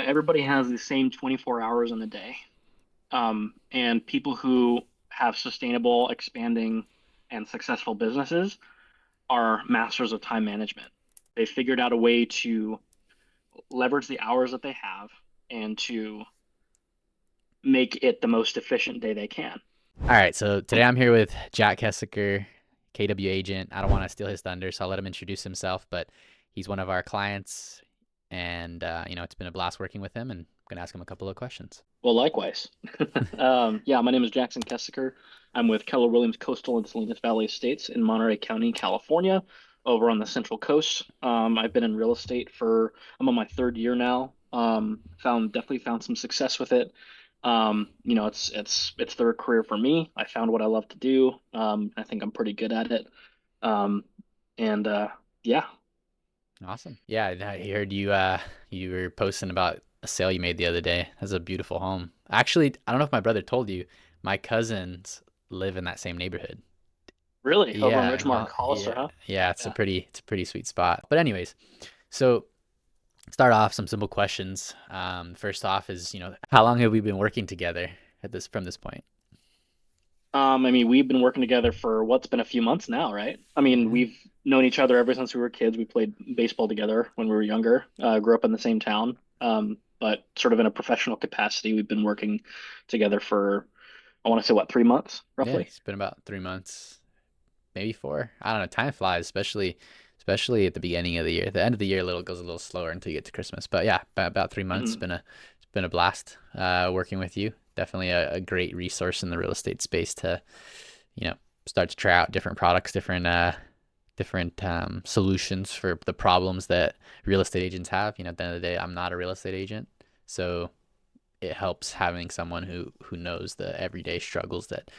everybody has the same 24 hours in a day. And people who have sustainable, expanding, and successful businesses are masters of time management. They figured out a way to leverage the hours that they have and to make it the most efficient day they can. All right, so today I'm here with Jack Hessiker, KW agent. I don't want to steal his thunder, so I'll let him introduce himself, but he's one of our clients, and it's been a blast working with him, and I'm gonna ask him a couple of questions. Well, likewise. Yeah, my name is Jackson Kessiker. I'm with Keller Williams Coastal and Salinas Valley Estates in Monterey County, California, over on the Central Coast. I've been in real estate I'm on my third year now. Definitely found some success with it. It's third career for me. I found what I love to do. I think I'm pretty good at it. Um, and yeah. Awesome. Yeah, I heard you were posting about a sale you made the other day. That's a beautiful home. Actually, I don't know if my brother told you, my cousins live in that same neighborhood. Really? Over in Yeah, Richmond and Hollister, yeah, huh? yeah. Yeah. It's a pretty sweet spot. But anyways, so start off some simple questions. First off is, how long have we been working together at this from this point? I mean, we've been working together for what's been a few months now, right? I mean, Yeah. we've known each other ever since we were kids. We played baseball together when we were younger, grew up in the same town. But sort of in a professional capacity, we've been working together for, I want to say, what, 3 months, Yeah, roughly? it's been about 3 months, maybe four. I don't know. Time flies, especially at the beginning of the year. The end of the year, goes a little slower until you get to Christmas. But yeah, about 3 months. Hmm. It's been a blast working with you. Definitely a great resource in the real estate space to you know start to try out different products, different solutions for the problems that real estate agents have. At the end of the day, I'm not a real estate agent, so it helps having someone who knows the everyday struggles that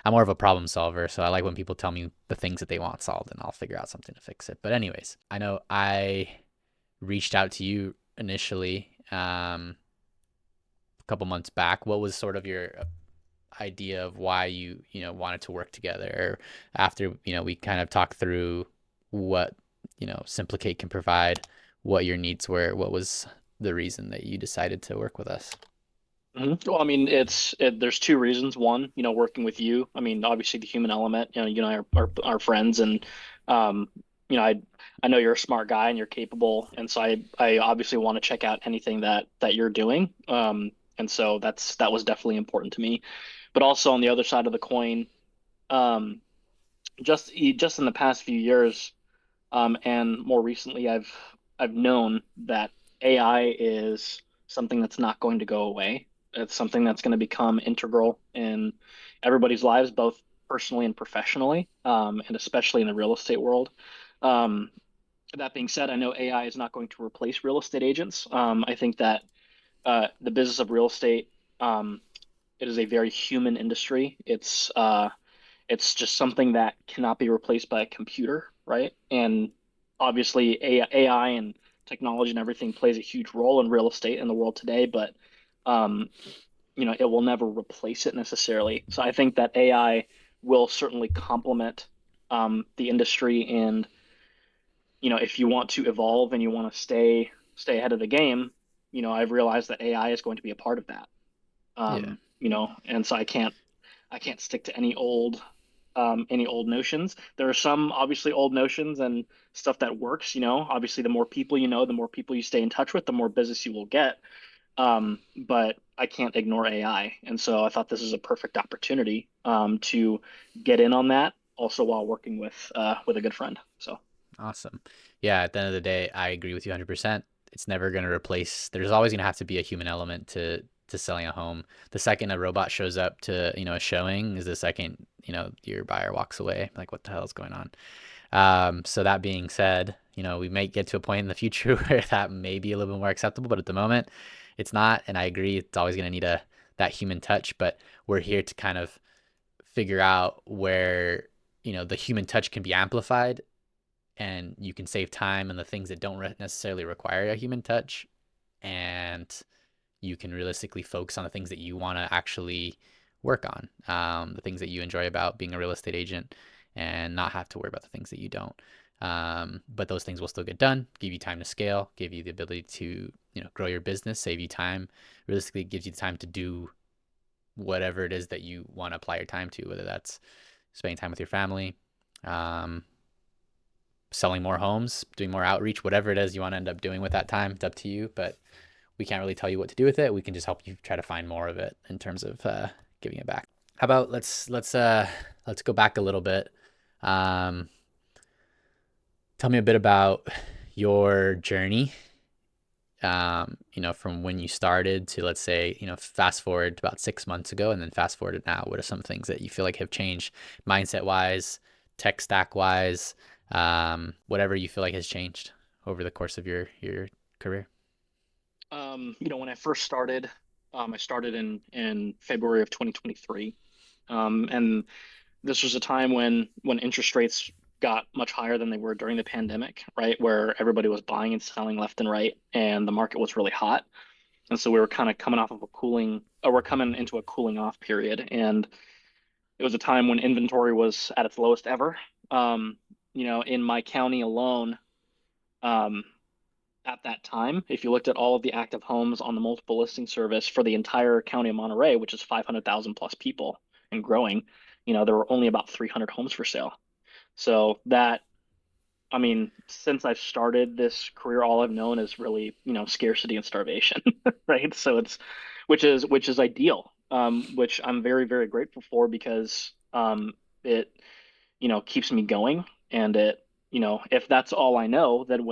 I'm more of a problem solver. So I like when people tell me the things that they want solved, and I'll figure out something to fix it. But anyways, I know I reached out to you initially a couple months back. What was sort of your idea of why you wanted to work together? Or after we kind of talked through what Simplicate can provide, what your needs were, what was the reason that you decided to work with us? Well, I mean, there's two reasons. One, working with you. I mean, obviously the human element. You and I are friends, and um, you know, I know you're a smart guy and you're capable, and so I obviously want to check out anything that you're doing. And so that was definitely important to me. But also on the other side of the coin, um, just in the past few years, and more recently, I've known that AI is something that's not going to go away. It's something that's going to become integral in everybody's lives, both personally and professionally, and especially in the real estate world. Um, that being said, I know AI is not going to replace real estate agents. I think that the business of real estate, it is a very human industry. It's just something that cannot be replaced by a computer, right? And obviously, AI and technology and everything plays a huge role in real estate in the world today, but um, it will never replace it necessarily. So I think that AI will certainly complement the industry, and if you want to evolve and you want to stay ahead of the game, I've realized that AI is going to be a part of that. Yeah. And so I can't stick to any old notions. There are some obviously old notions and stuff that works. Obviously, the more people you know, the more people you stay in touch with, the more business you will get. But I can't ignore AI, and so I thought this is a perfect opportunity to get in on that. Also, while working with a good friend. So. Awesome. Yeah, at the end of the day, I agree with you 100%. It's never going to replace, there's always going to have to be a human element to selling a home. The second a robot shows up to, a showing is the second, your buyer walks away. Like, what the hell is going on? So that being said, we may get to a point in the future where that may be a little bit more acceptable, but at the moment it's not. And I agree, it's always going to need that human touch, but we're here to kind of figure out where, the human touch can be amplified and you can save time and the things that don't necessarily require a human touch, and you can realistically focus on the things that you want to actually work on, the things that you enjoy about being a real estate agent, and not have to worry about the things that you don't. But those things will still get done, give you time to scale, give you the ability to grow your business, save you time, realistically gives you time to do whatever it is that you want to apply your time to, whether that's spending time with your family, um, selling more homes, doing more outreach, whatever it is you want to end up doing with that time. It's up to you, but we can't really tell you what to do with it. We can just help you try to find more of it in terms of giving it back. How about let's go back a little bit. Um, Tell me a bit about your journey. From when you started to, let's say, fast forward to about 6 months ago, and then fast forward to now. What are some things that you feel like have changed, mindset wise, tech stack wise, whatever you feel like has changed over the course of your career? When I first started, I started in February of 2023. And this was a time when interest rates got much higher than they were during the pandemic, right? Where everybody was buying and selling left and right, and the market was really hot. And so we were kind of coming off of we're coming into a cooling off period. And it was a time when inventory was at its lowest ever. Um, in my county alone, um, at that time, if you looked at all of the active homes on the multiple listing service for the entire county of Monterey, which is 500,000 plus people and growing, there were only about 300 homes for sale. So that, I mean, since I've started this career, all I've known is really, scarcity and starvation, right? So which is ideal, which I'm very, very grateful for because it, keeps me going. And if that's all I know, then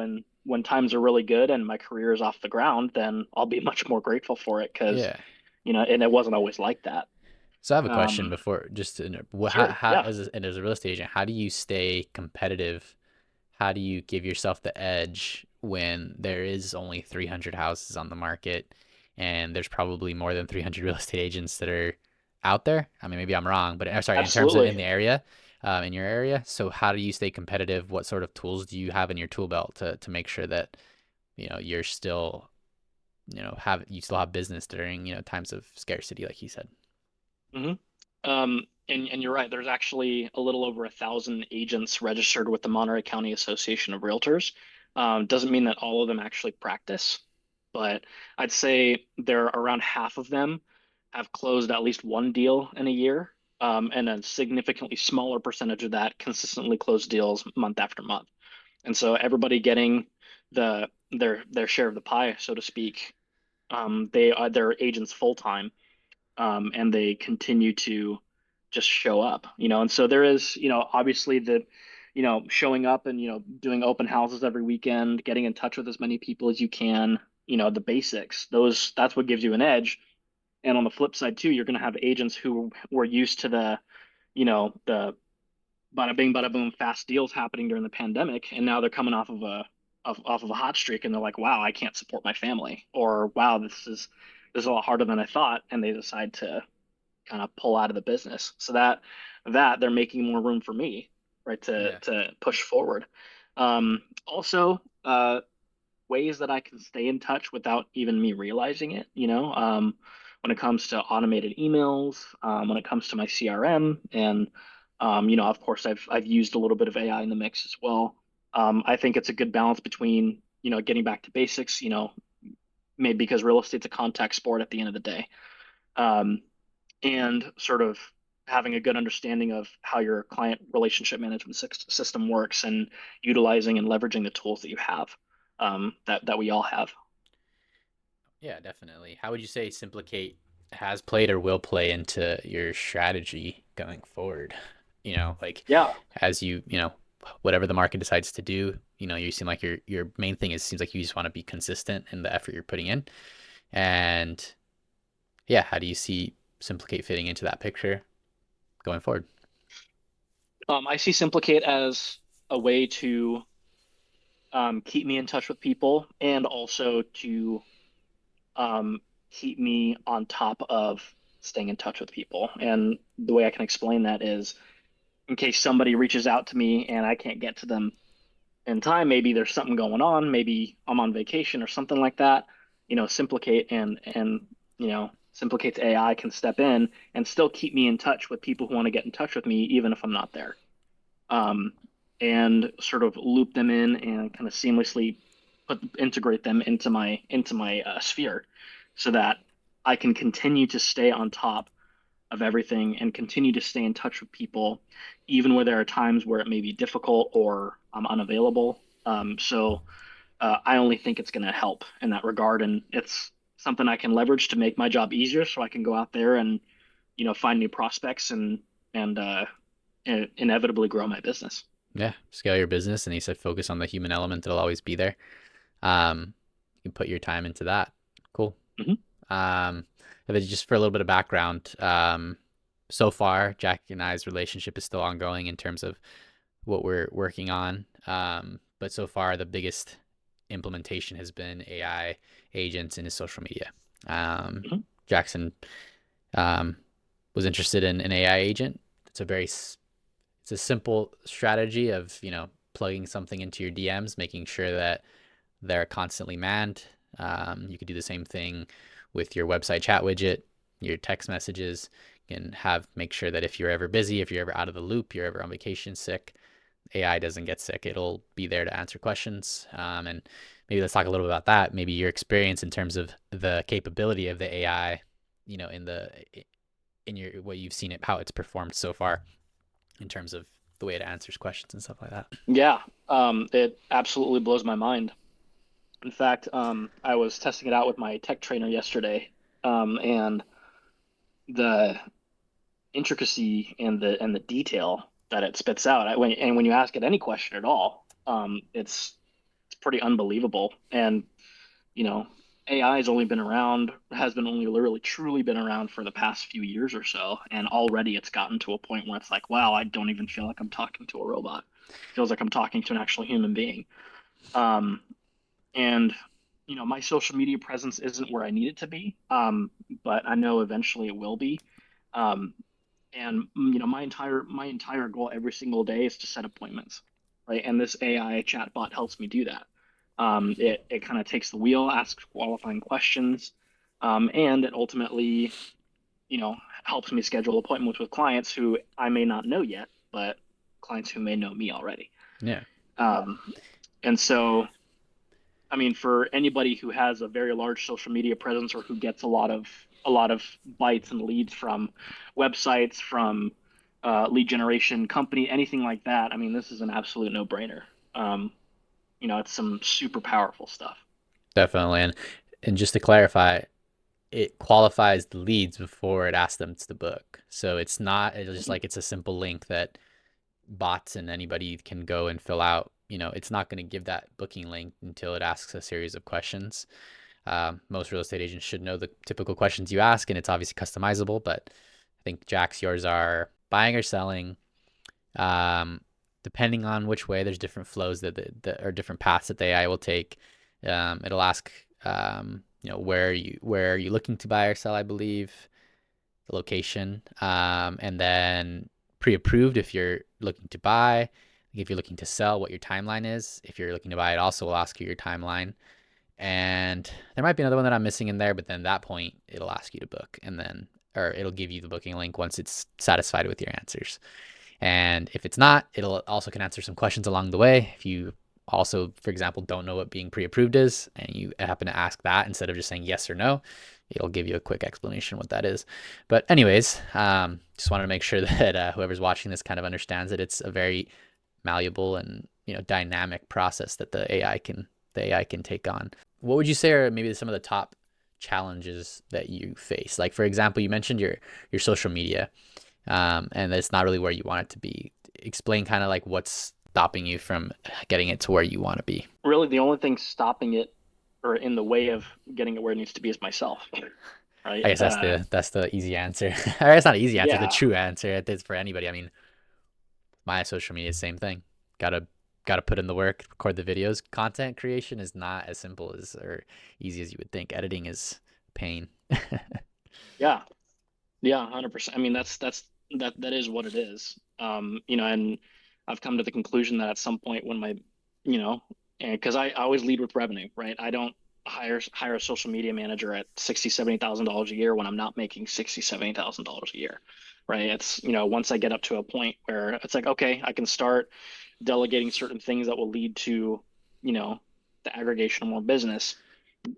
when times are really good and my career is off the ground, then I'll be much more grateful for it because, Yeah. and it wasn't always like that. So I have a question Um, before, just to, sure, yeah, as a real estate agent, how do you stay competitive? How do you give yourself the edge when there is only 300 houses on the market and there's probably more than 300 real estate agents that are out there? I mean, maybe I'm wrong, but sorry, in terms of in absolutely. the area, in your area. So how do you stay competitive? What sort of tools do you have in your tool belt to make sure that, you're still, you still have business during, times of scarcity, like you said? hmm and you're right. There's actually a little over 1,000 agents registered with the Monterey County Association of Realtors. Doesn't mean that all of them actually practice, but I'd say there are around half of them have closed at least one deal in a year, and a significantly smaller percentage of that consistently closed deals month after month. And so everybody getting their share of the pie, so to speak. They're agents full time, and they continue to just show up, and so there is, obviously showing up and, doing open houses every weekend, getting in touch with as many people as you can, the basics, that's what gives you an edge. And on the flip side too, you're going to have agents who were used to the bada bing, bada boom, fast deals happening during the pandemic, and now they're coming off of a hot streak, and they're like, wow, I can't support my family, or wow, this is a lot harder than I thought, and they decide to kind of pull out of the business. So that they're making more room for me, right, to Yeah. push forward. Also, ways that I can stay in touch without even me realizing it, when it comes to automated emails, when it comes to my CRM, and of course, I've used a little bit of AI in the mix as well. I think it's a good balance between, getting back to basics, maybe because real estate's a contact sport at the end of the day. Um, and sort of having a good understanding of how your client relationship management system works and utilizing and leveraging the tools that you have, that we all have. Yeah, definitely. How would you say Simplicate has played or will play into your strategy going forward? Like Yeah. as whatever the market decides to do, you seem like your main thing is seems like you just want to be consistent in the effort you're putting in. And yeah, how do you see Simplicate fitting into that picture going forward? I see Simplicate as a way to, keep me in touch with people and also to, um, keep me on top of staying in touch with people. And the way I can explain that is in case somebody reaches out to me and I can't get to them in time, maybe there's something going on, maybe I'm on vacation or something like that, Simplicate and Simplicate's AI can step in and still keep me in touch with people who want to get in touch with me even if I'm not there. um, and sort of loop them in and kind of seamlessly integrate them into my sphere so that I can continue to stay on top of everything and continue to stay in touch with people, even where there are times where it may be difficult or I'm unavailable. I only think it's going to help in that regard, and it's something I can leverage to make my job easier, so I can go out there and find new prospects and inevitably grow my business. Yeah, scale your business, and he said focus on the human element that'll always be there. Um, you can put your time into that. Cool. Hmm. And then just for a little bit of background, so far, Jack and I's relationship is still ongoing in terms of what we're working on. But so far, the biggest implementation has been AI agents in his social media. Um, Hmm. Jackson um, was interested in an AI agent. It's a simple strategy of plugging something into your DMs, making sure that they're constantly manned. You could do the same thing with your website chat widget, your text messages. You can make sure that if you're ever busy, if you're ever out of the loop, you're ever on vacation sick, AI doesn't get sick. It'll be there to answer questions. And maybe let's talk a little bit about that. Maybe your experience in terms of the capability of the AI, in your what you've seen it, how it's performed so far in terms of the way it answers questions and stuff like that. Yeah, it absolutely blows my mind. In fact, I was testing it out with my tech trainer yesterday, and the intricacy and the detail that it spits out. When you ask it any question at all, it's pretty unbelievable. And you know, AI has only been around, has been only literally truly been around for the past few years or so, and already it's gotten to a point where it's like, wow, I don't even feel like I'm talking to a robot. It feels like I'm talking to an actual human being. Um, and my social media presence isn't where I need it to be, but I know eventually it will be. Um, and my entire goal every single day is to set appointments, right? And this AI chatbot helps me do that. It kind of takes the wheel, asks qualifying questions, and it ultimately, helps me schedule appointments with clients who I may not know yet, but clients who may know me already. Yeah, Um, and so I mean, for anybody who has a very large social media presence or who gets a lot of bites and leads from websites, from lead generation company, anything like that, I mean, this is an absolute no-brainer. Um, it's some super powerful stuff. definitely. And just to clarify, it qualifies the leads before it asks them to book. So it's just like it's a simple link that bots and anybody can go and fill out. It's not going to give that booking link until it asks a series of questions. Most real estate agents should know the typical questions you ask, and it's obviously customizable. But I think Jack's, yours are buying or selling. Um, Depending on which way, there's different flows that or different paths that the AI will take. It'll ask, where are you looking to buy or sell, I believe, the location, and then pre-approved if you're looking to buy. If you're looking to sell, what your timeline is. If you're looking to buy, it also will ask you your timeline. And there might be another one that I'm missing in there, but then at that point, it'll ask you to book, and then or it'll give you the booking link once it's satisfied with your answers. And if it's not, it'll also can answer some questions along the way. If you also, for example, don't know what being pre-approved is and you happen to ask that instead of just saying yes or no, it'll give you a quick explanation what that is. But anyways, just wanted to make sure that whoever's watching this kind of understands that it's a very malleable and dynamic process that the AI can take on. What would you say are maybe some of the top challenges that you face? Like for example, you mentioned your social media, and it's not really where you want it to be. Explain kind of like what's stopping you from getting it to where you want to be. Really, the only thing stopping it or in the way of getting it where it needs to be is myself, right? I guess that's the easy answer. Or it's not an easy answer, the Yeah, true answer. It's for anybody. I mean, my social media is the same thing. Gotta put in the work, record the videos. Content creation is not as simple as or easy as you would think. Editing is pain. yeah. Yeah, 100%. I mean, that is what it is. And I've come to the conclusion that at some point when you know, and because I always lead with revenue, right? I don't hire a social media manager at 60, $70,000 a year when I'm not making 60, $70,000 a year, right? It's, once I get up to a point where it's like, okay, I can start delegating certain things that will lead to, you know, the aggregation of more business,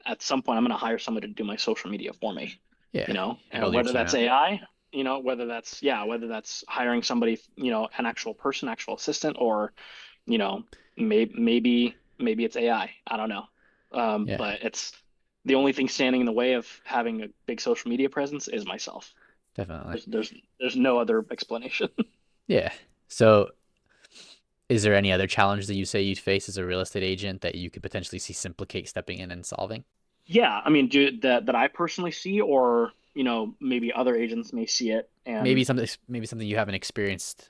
at some point I'm going to hire somebody to do my social media for me, Yeah, and build your whether team that's out. AI, whether that's hiring somebody, an actual person, actual assistant, or, maybe it's AI. I don't know. Yeah, But it's the only thing standing in the way of having a big social media presence is myself. definitely. There's no other explanation. Yeah. So, is there any other challenge that you say you'd face as a real estate agent that you could potentially see Simplicate stepping in and solving? Yeah, I mean, that I personally see, or maybe other agents may see it, Maybe and something you haven't experienced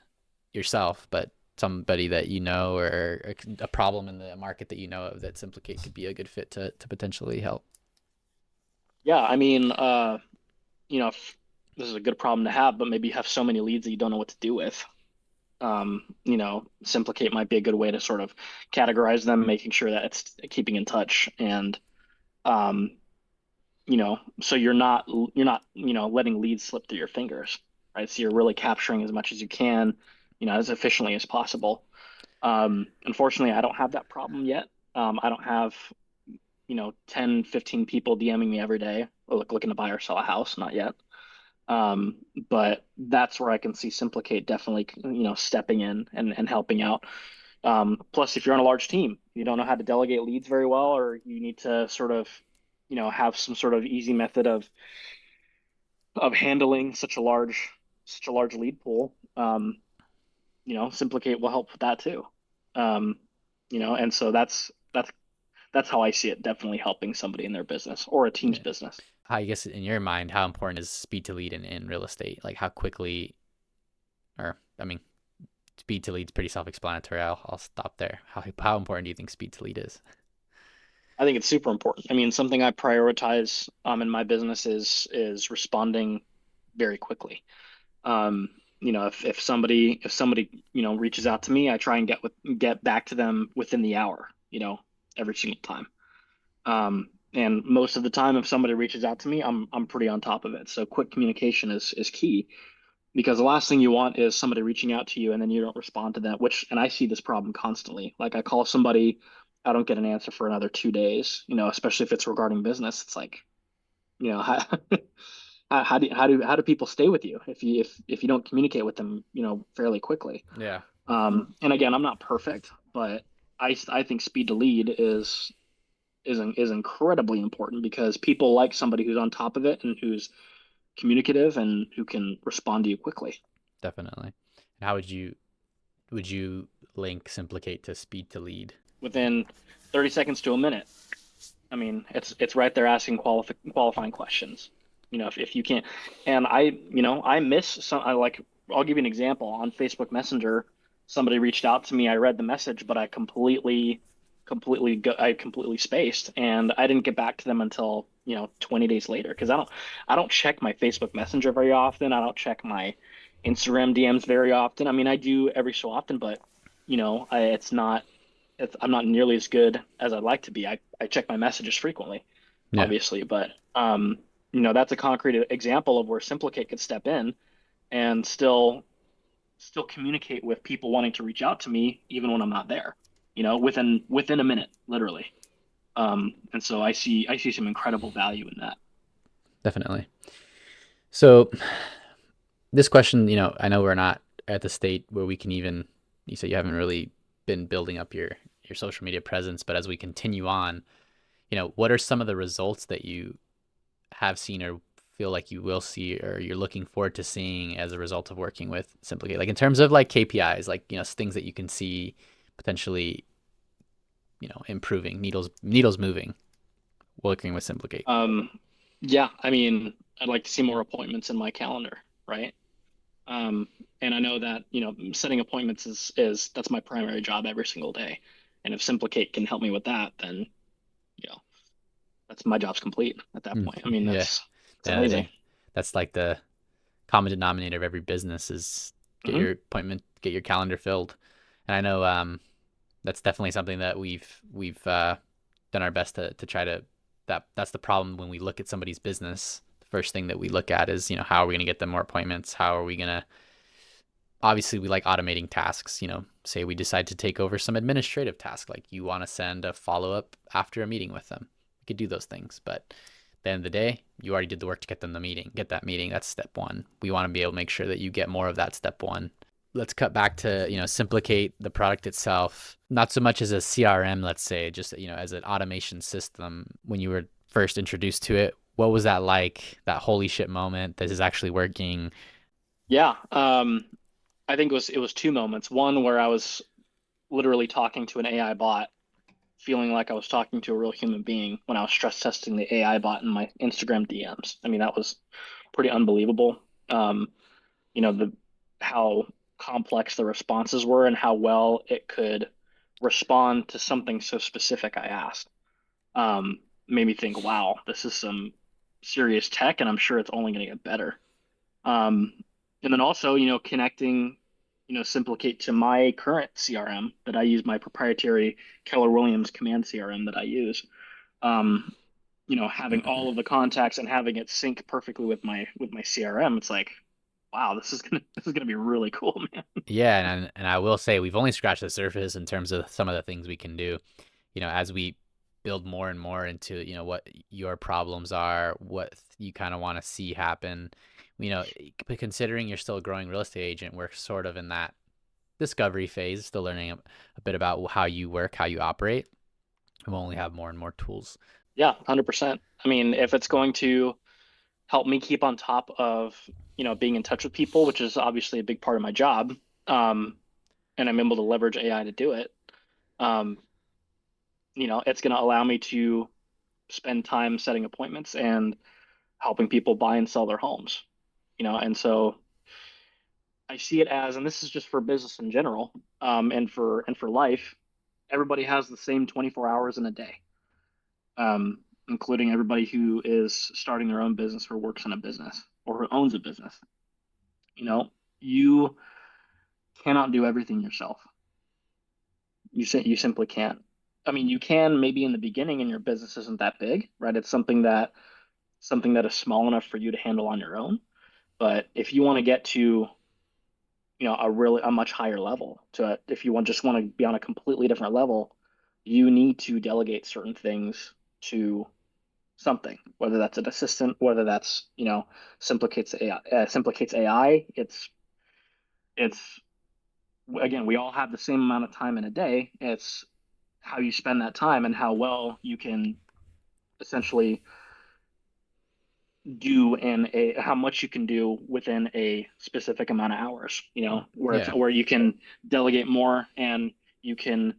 yourself, but somebody that you know, or a problem in the market that you know of that Simplicate could be a good fit to potentially help. yeah, I mean, if this is a good problem to have, but maybe you have so many leads that you don't know what to do with. Simplicate might be a good way to sort of categorize them, making sure that it's keeping in touch, and um, so you're not letting leads slip through your fingers, right? So you're really capturing as much as you can, as efficiently as possible. Unfortunately, I don't have that problem yet. I don't have 10, 15 people DMing me every day looking to buy or sell a house, not yet. Um, but that's where I can see Simplicate definitely, stepping in and helping out. Plus, if you're on a large team, you don't know how to delegate leads very well, or you need to sort of, have some sort of easy method of handling such a large lead pool. Simplicate will help with that too. Um, and so that's how I see it, definitely helping somebody in their business or a team's Yeah. business. I guess in your mind, how important is speed to lead in real estate? Like how quickly, or I mean, speed to lead is pretty self-explanatory. I'll stop there. How important do you think speed to lead is? I think it's super important. I mean, something I prioritize in my business is responding very quickly. Um, if somebody reaches out to me, I try and get back to them within the hour, every single time. And most of the time, if somebody reaches out to me, I'm pretty on top of it. So quick communication is key, because the last thing you want is somebody reaching out to you and then you don't respond to them, and I see this problem constantly. Like, I call somebody, I don't get an answer for another 2 days, especially if it's regarding business. It's like, how, how do people stay with you if you don't communicate with them, fairly quickly? Yeah, And again, I'm not perfect, but I think speed to lead is incredibly important, because people like somebody who's on top of it and who's communicative and who can respond to you quickly. definitely. And how would you link Simplicate to speed to lead? Within 30 seconds to a minute. I mean, it's right there asking qualifying questions. If you can't, and I miss some. I'll give you an example. On Facebook Messenger, somebody reached out to me. I read the message, but I completely spaced, and I didn't get back to them until 20 days later, because I don't check my Facebook Messenger very often. I don't check my Instagram DMs very often. I mean, I do every so often, but I'm not nearly as good as I'd like to be. I check my messages frequently, Yeah, obviously, but that's a concrete example of where Simplicate could step in and still communicate with people wanting to reach out to me even when I'm not there, within a minute, literally. And so I see some incredible value in that. definitely. So this question, I know we're not at the state where we can even. You said you haven't really been building up your social media presence, but as we continue on, what are some of the results that you have seen or feel like you will see or you're looking forward to seeing as a result of working with Simplicate? Like in terms of like KPIs, like things that you can see potentially, improving, needles moving, working with Simplicate. Um, yeah, I mean, I'd like to see more appointments in my calendar, right? Um, and I know that, setting appointments is that's my primary job every single day. And if Simplicate can help me with that, then, you know, that's my job's complete at that point. I mean, Yeah. At that's the end of the amazing. day, that's like the common denominator of every business is get Hmm. your appointment, get your calendar filled. And I know that's definitely something that we've done our best to try to. That's the problem when we look at somebody's business. The first thing that we look at is how are we going to get them more appointments? How are we going to obviously we like automating tasks. Say we decide to take over some administrative task, like you want to send a follow up after a meeting with them. We could do those things, but at the end of the day, you already did the work to get them the meeting, get that meeting. That's step one. We want to be able to make sure that you get more of that step one. Let's cut back to Simplicate, the product itself, not so much as a CRM, let's say, just as an automation system. When you were first introduced to it, what was that like, that holy shit moment, this is actually working? Yeah. I think it was two moments. One where I was literally talking to an AI bot, feeling like I was talking to a real human being when I was stress testing the AI bot in my Instagram DMs. I mean, that was pretty unbelievable. Um, the how complex the responses were and how well it could respond to something so specific I asked. Made me think, wow, this is some serious tech, and I'm sure it's only going to get better. Um, and then also, connecting, Simplicate to my current CRM that I use, my proprietary Keller Williams command CRM that I use. Um, having all of the contacts and having it sync perfectly with my CRM, it's like, wow, this is gonna be really cool, man. Yeah, and I will say we've only scratched the surface in terms of some of the things we can do. As we build more and more into what your problems are, what you kind of want to see happen. But considering you're still a growing real estate agent, we're sort of in that discovery phase, still learning a bit about how you work, how you operate. We'll only have more and more tools. Yeah, 100%. I mean, if it's going to help me keep on top of, being in touch with people, which is obviously a big part of my job, um, and I'm able to leverage AI to do it, um, it's going to allow me to spend time setting appointments and helping people buy and sell their homes, and so I see it as, and this is just for business in general, and for life, everybody has the same 24 hours in a day, including everybody who is starting their own business or works in a business or who owns a business. You cannot do everything yourself. You simply can't. I mean, you can maybe in the beginning, and your business isn't that big, right? It's something that is small enough for you to handle on your own. But if you want to get to, a much higher level, if you just want to be on a completely different level, you need to delegate certain things to something, whether that's an assistant, whether that's, Simplicates AI. It's again, we all have the same amount of time in a day. It's how you spend that time and how well you can essentially do in a how much you can do within a specific amount of hours, Yeah, where you can delegate more and you can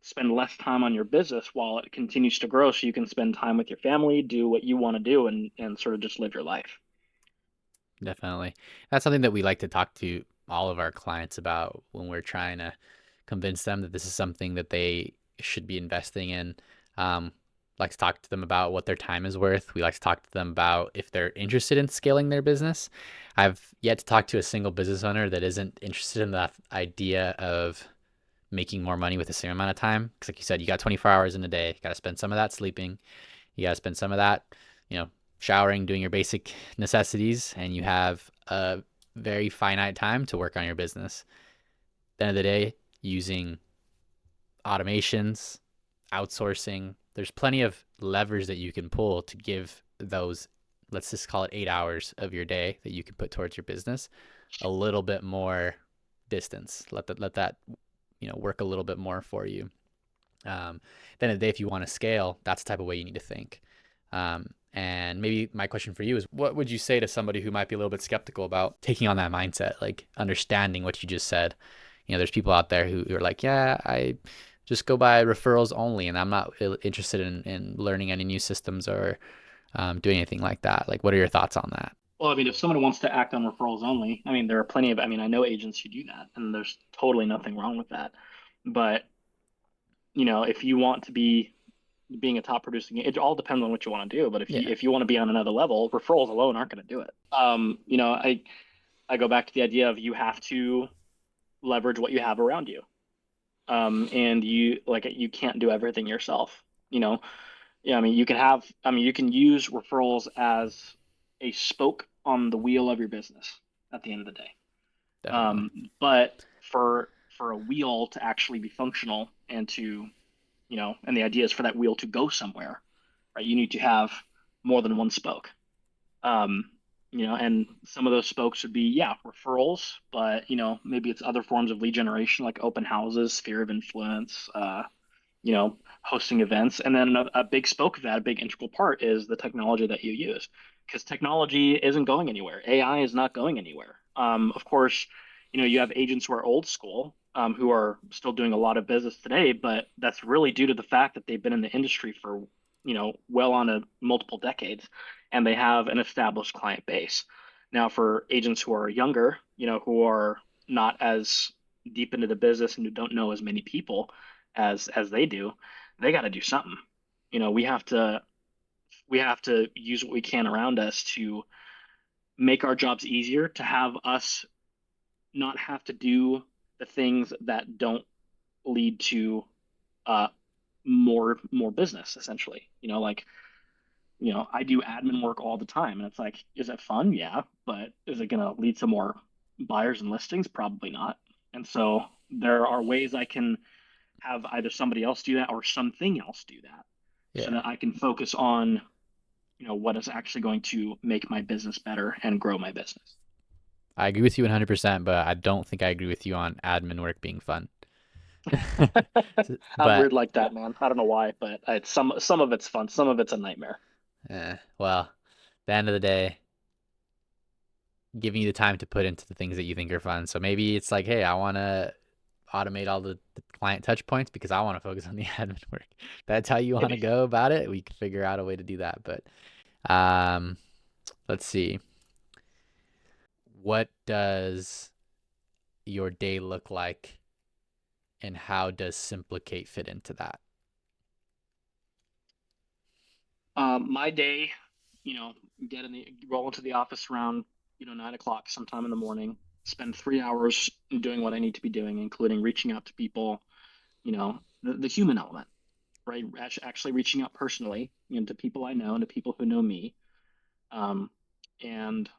spend less time on your business while it continues to grow so you can spend time with your family, do what you want to do, and sort of just live your life. definitely. That's something that we like to talk to all of our clients about when we're trying to convince them that this is something that they should be investing in. Like to talk to them about what their time is worth. We like to talk to them about if they're interested in scaling their business. I've yet to talk to a single business owner that isn't interested in that idea of making more money with the same amount of time. Because, like you said, you got 24 hours in a day. You got to spend some of that sleeping. You got to spend some of that, you know, showering, doing your basic necessities, and you have a very finite time to work on your business. At the end of the day, using automations, outsourcing, there's plenty of levers that you can pull to give those, let's just call it 8 hours of your day that you can put towards your business, a little bit more distance. Let that work a little bit more for you. Then at the day, if you want to scale, that's the type of way you need to think. And maybe my question for you is, what would you say to somebody who might be a little bit skeptical about taking on that mindset, like understanding what you just said? There's people out there who are like, yeah, I just go by referrals only, and I'm not interested in learning any new systems or doing anything like that. Like, what are your thoughts on that? Well, I mean, if someone wants to act on referrals only, I mean, there are plenty of, I mean, I know agents who do that, and there's totally nothing wrong with that. But, if you want to be being a top producing, it all depends on what you want to do. But if you Yeah, if you want to be on another level, referrals alone aren't going to do it. I go back to the idea of you have to leverage what you have around you. And you can't do everything yourself. Yeah, I mean, you can use referrals as a spoke on the wheel of your business at the end of the day. Definitely. But for a wheel to actually be functional and to, and the idea is for that wheel to go somewhere, right? You need to have more than one spoke. Um, and some of those spokes would be, yeah, referrals, but maybe it's other forms of lead generation like open houses, sphere of influence, hosting events. And then a big spoke of that, a big integral part is the technology that you use, because technology isn't going anywhere. AI is not going anywhere. Of course, you have agents who are old school, who are still doing a lot of business today, but that's really due to the fact that they've been in the industry for, well on a multiple decades, and they have an established client base. Now, for agents who are younger, who are not as deep into the business and who don't know as many people as they do, they got to do something. We have to use what we can around us to make our jobs easier, to have us not have to do the things that don't lead to uh more business essentially. Like, I do admin work all the time, and it's like, is it fun? Yeah, but is it going to lead to more buyers and listings? Probably not. And so there are ways I can have either somebody else do that or something else do that, so Yeah. that I can focus on, what is actually going to make my business better and grow my business. I agree with you 100%, but I don't think I agree with you on admin work being fun. I'm But weird like that, man. I don't know why, but some of it's fun, some of it's a nightmare. well, at the end of the day, giving you the time to put into the things that you think are fun. So maybe it's like, hey, I want to automate all the client touch points because I want to focus on the admin work. That's how you want to Maybe. go about it. We can figure out a way to do that. But um, let's see. What does your day look like, and how does Simplicate fit into that? My day, roll into the office around 9 o'clock sometime in the morning. Spend 3 hours doing what I need to be doing, including reaching out to people. The human element, right? Actually reaching out personally, to people I know and to people who know me, and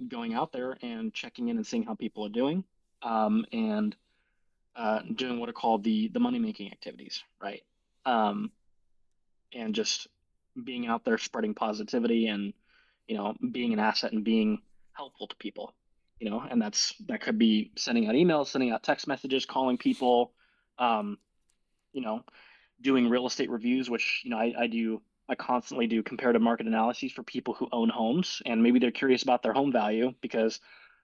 going out there and checking in and seeing how people are doing, and doing what are called the money making activities, right? Um, and just being out there spreading positivity and being an asset and being helpful to people. And that could be sending out emails, sending out text messages, calling people, um, you know doing real estate reviews, which I constantly do comparative market analyses for people who own homes, and maybe they're curious about their home value because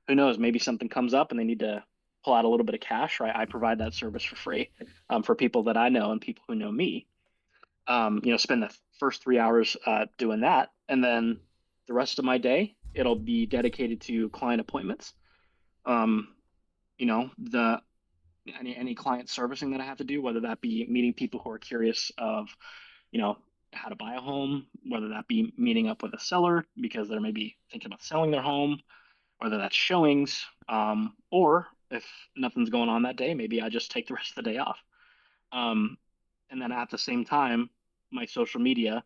who knows, maybe something comes up and they need to pull out a little bit of cash, right? I provide that service for free, for people that I know and people who know me. Spend the first 3 hours doing that, and then the rest of my day it'll be dedicated to client appointments. Um, the any client servicing that I have to do, whether that be meeting people who are curious of, you know, how to buy a home, whether that be meeting up with a seller because they're maybe thinking about selling their home, whether that's showings, or if nothing's going on that day, maybe I just take the rest of the day off. Um, and then at the same time, my social media,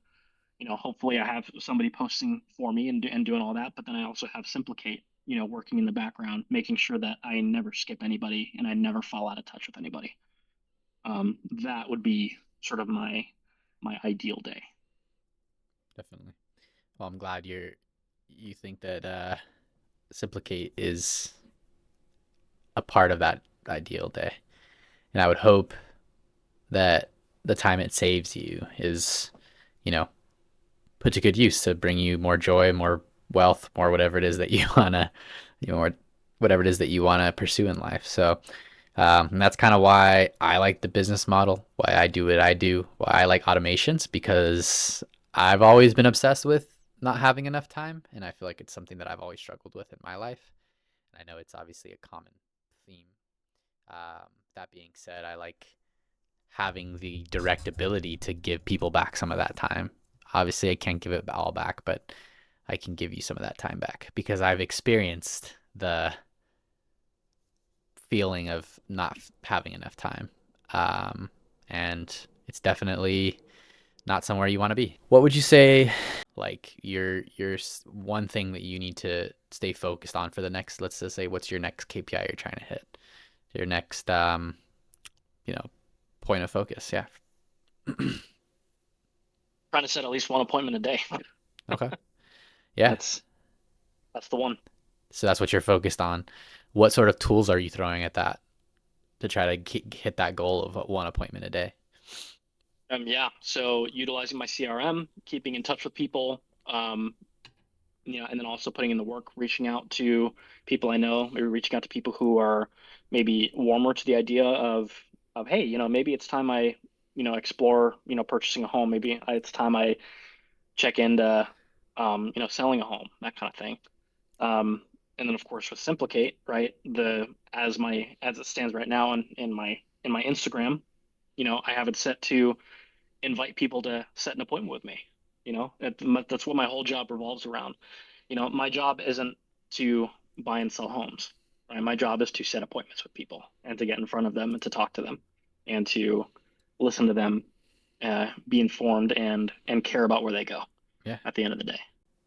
hopefully I have somebody posting for me and doing all that, but then I also have Simplicate, working in the background, making sure that I never skip anybody and I never fall out of touch with anybody. That would be sort of my ideal day. Definitely. Well, I'm glad you think that Simplicate is a part of that ideal day. And I would hope that the time it saves you is, you know, put to good use to bring you more joy, more wealth, more whatever it is that you wanna, or whatever it is that you wanna pursue in life. So, and that's kind of why I like the business model, why I do what I do, why I like automations, because I've always been obsessed with not having enough time, and I feel like it's something that I've always struggled with in my life. And I know it's obviously a common theme. That being said, I like having the direct ability to give people back some of that time. Obviously, I can't give it all back, but I can give you some of that time back because I've experienced the feeling of not having enough time. Um, and it's definitely not somewhere you want to be. What would you say, like your one thing that you need to stay focused on for the next? Let's just say, what's your next KPI you're trying to hit? Your next, you know, point of focus. Yeah. Trying to set at least one appointment a day. Okay. Yeah. That's that's the one. So that's what you're focused on. What sort of tools are you throwing at that to try to hit that goal of one appointment a day? Yeah. So utilizing my CRM, keeping in touch with people, and then also putting in the work, reaching out to people I know, maybe reaching out to people who are maybe warmer to the idea of hey, maybe it's time I, explore, purchasing a home. Maybe it's time I check into, selling a home, that kind of thing. Um, and then of course with Simplicate, right? As it stands right now in my Instagram, I have it set to invite people to set an appointment with me. That's what my whole job revolves around. My job isn't to buy and sell homes, right? My job is to set appointments with people and to get in front of them and to talk to them and to listen to them, be informed and care about where they go Yeah. at the end of the day.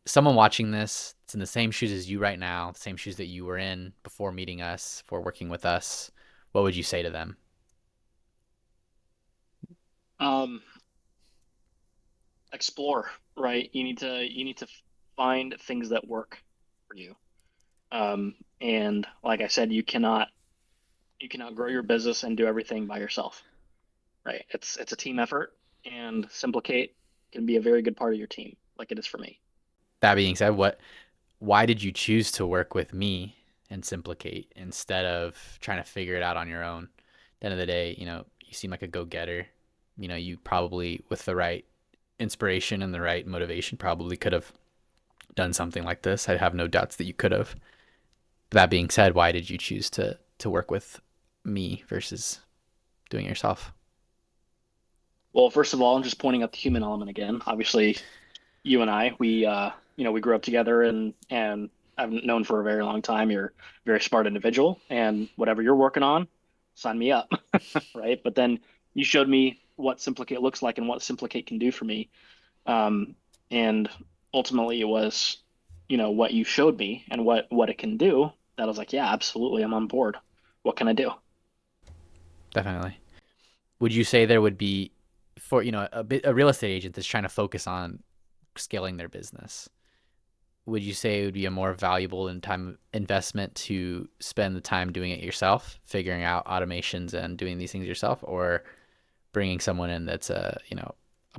Someone watching this, it's in the same shoes as you right now, the same shoes that you were in before meeting us, before working with us. What would you say to them? Um, Explore, right? You need to find things that work for you. And like I said, you cannot grow your business and do everything by yourself, right? It's a team effort, and Simplicate can be a very good part of your team, like it is for me. That being said, why did you choose to work with me and Simplicate instead of trying to figure it out on your own? At the end of the day, you seem like a go-getter. You probably, with the right inspiration and the right motivation, probably could have done something like this. I have no doubts that you could have. That being said, why did you choose to work with me versus doing it yourself? Well, first of all, I'm just pointing out the human element again. Obviously, you and I, we grew up together, and I've known for a very long time. You're a very smart individual, and whatever you're working on, sign me up, right? But then you showed me what Simplicate looks like and what Simplicate can do for me. Um, and ultimately it was, what you showed me and what it can do that I was like, yeah, absolutely, I'm on board. What can I do? Definitely. Would you say there would be for a real estate agent that's trying to focus on scaling their business? Would you say it would be a more valuable in time investment to spend the time doing it yourself, figuring out automations and doing these things yourself, or bringing someone in that's a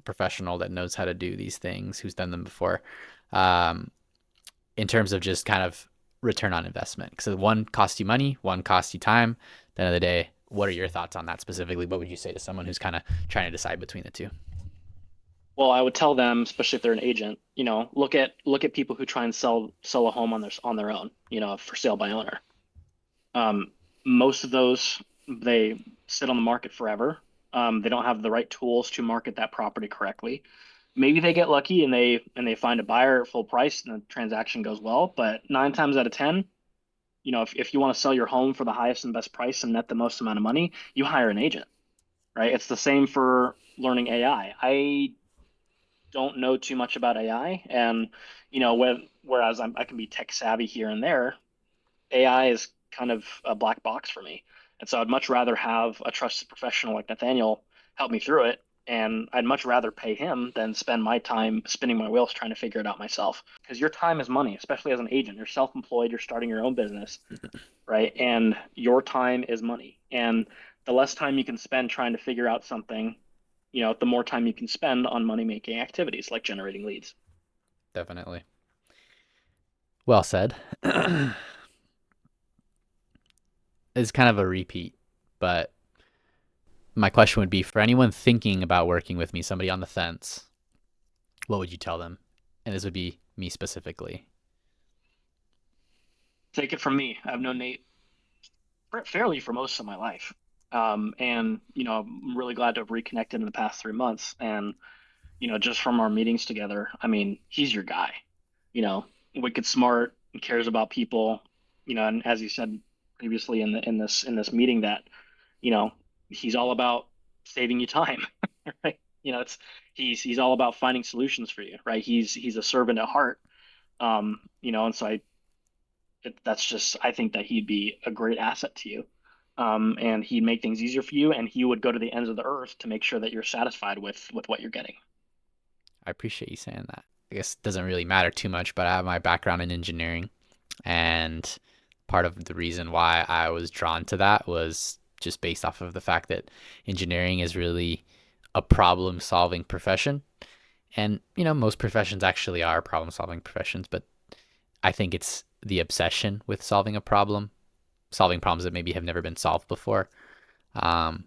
professional that knows how to do these things, who's done them before, um, in terms of just kind of return on investment? Because one costs you money, one costs you time. At the end of the day, what are your thoughts on that specifically? What would you say to someone who's kind of trying to decide between the two? Well, I would tell them, especially if they're an agent, look at people who try and sell a home on their own, for sale by owner. Um, Most of those, they sit on the market forever. They don't have the right tools to market that property correctly. Maybe they get lucky and they find a buyer at full price and the transaction goes well, but nine times out of ten, if you want to sell your home for the highest and best price and net the most amount of money, you hire an agent, right? It's the same for learning AI. I don't know too much about AI, and whereas I can be tech savvy here and there, AI is kind of a black box for me. And so I'd much rather have a trusted professional like Nathaniel help me through it. And I'd much rather pay him than spend my time spinning my wheels trying to figure it out myself. Because your time is money, especially as an agent. You're self-employed, you're starting your own business, right? And your time is money. And the less time you can spend trying to figure out something, the more time you can spend on money-making activities like generating leads. Definitely. Well said. It's kind of a repeat, but my question would be for anyone thinking about working with me, somebody on the fence, what would you tell them? And this would be me specifically. Take it from me. I've known Nate fairly for most of my life. And I'm really glad to have reconnected in the past 3 months. And just from our meetings together, I mean, he's your guy. Wicked smart, and cares about people. And as you said previously in this meeting, that you know he's all about saving you time, right? It's he's all about finding solutions for you, right? He's a servant at heart. And so that's just I think that he'd be a great asset to you. And he'd make things easier for you, and he would go to the ends of the earth to make sure that you're satisfied with what you're getting. I appreciate you saying that. I guess it doesn't really matter too much, but I have my background in engineering, and part of the reason why I was drawn to that was just based off of the fact that engineering is really a problem solving profession. And, most professions actually are problem solving professions, but I think it's the obsession with solving a problem, solving problems that maybe have never been solved before. Um,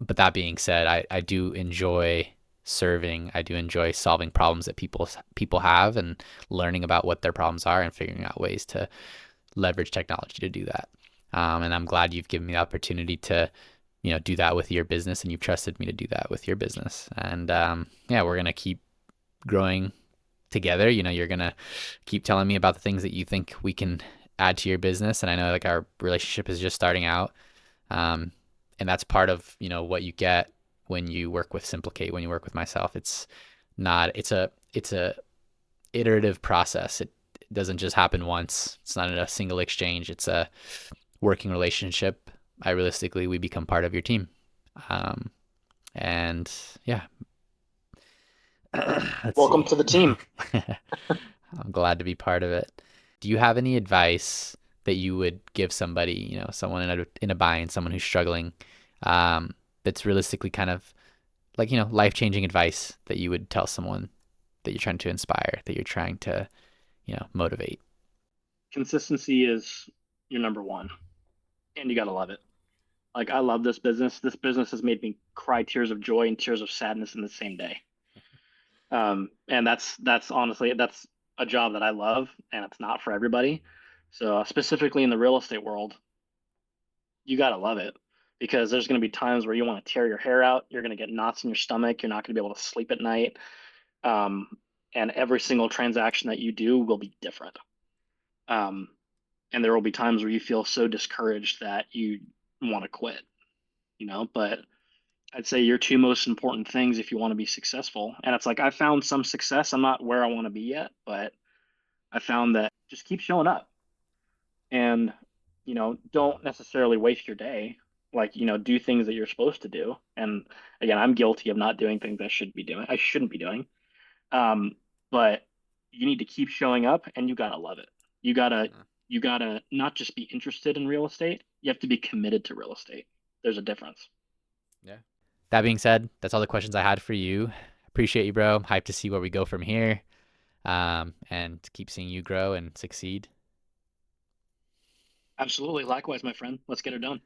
but that being said, I do enjoy serving. I do enjoy solving problems that people have and learning about what their problems are and figuring out ways to leverage technology to do that. And I'm glad you've given me the opportunity to, do that with your business, and you've trusted me to do that with your business. And yeah, we're gonna keep growing together. You're gonna keep telling me about the things that you think we can add to your business, and I know like our relationship is just starting out. Um, and that's part of what you get when you work with Simplicate, when you work with myself. It's not. It's a iterative process. It doesn't just happen once. It's not a single exchange. It's a working relationship. I realistically, we become part of your team. Um, and yeah, let's Welcome see. to the team. I'm glad to be part of it. Do you have any advice that you would give somebody, someone in a bind, someone who's struggling, that's realistically kind of like, life changing advice that you would tell someone that you're trying to inspire, that you're trying to, motivate? Consistency is your number one, and you gotta love it. Like I love this business. This business has made me cry tears of joy and tears of sadness in the same day. And that's honestly that's a job that I love, and it's not for everybody. So specifically in the real estate world, you gotta love it because there's gonna be times where you want to tear your hair out. You're gonna get knots in your stomach. You're not gonna be able to sleep at night. Um, and every single transaction that you do will be different. Um, and there will be times where you feel so discouraged that you want to quit. But I'd say your two most important things if you want to be successful. And it's like I found some success. I'm not where I want to be yet, but I found that just keep showing up and don't necessarily waste your day. Like, do things that you're supposed to do. And again, I'm guilty of not doing things I shouldn't be doing. Um, but you need to keep showing up and you gotta love it. You gotta Uh, you gotta not just be interested in real estate, you have to be committed to real estate. There's a difference. yeah. That being said, that's all the questions I had for you. Appreciate you, bro. I'm hyped to see where we go from here, and keep seeing you grow and succeed. Absolutely. Likewise, my friend. Let's get her done.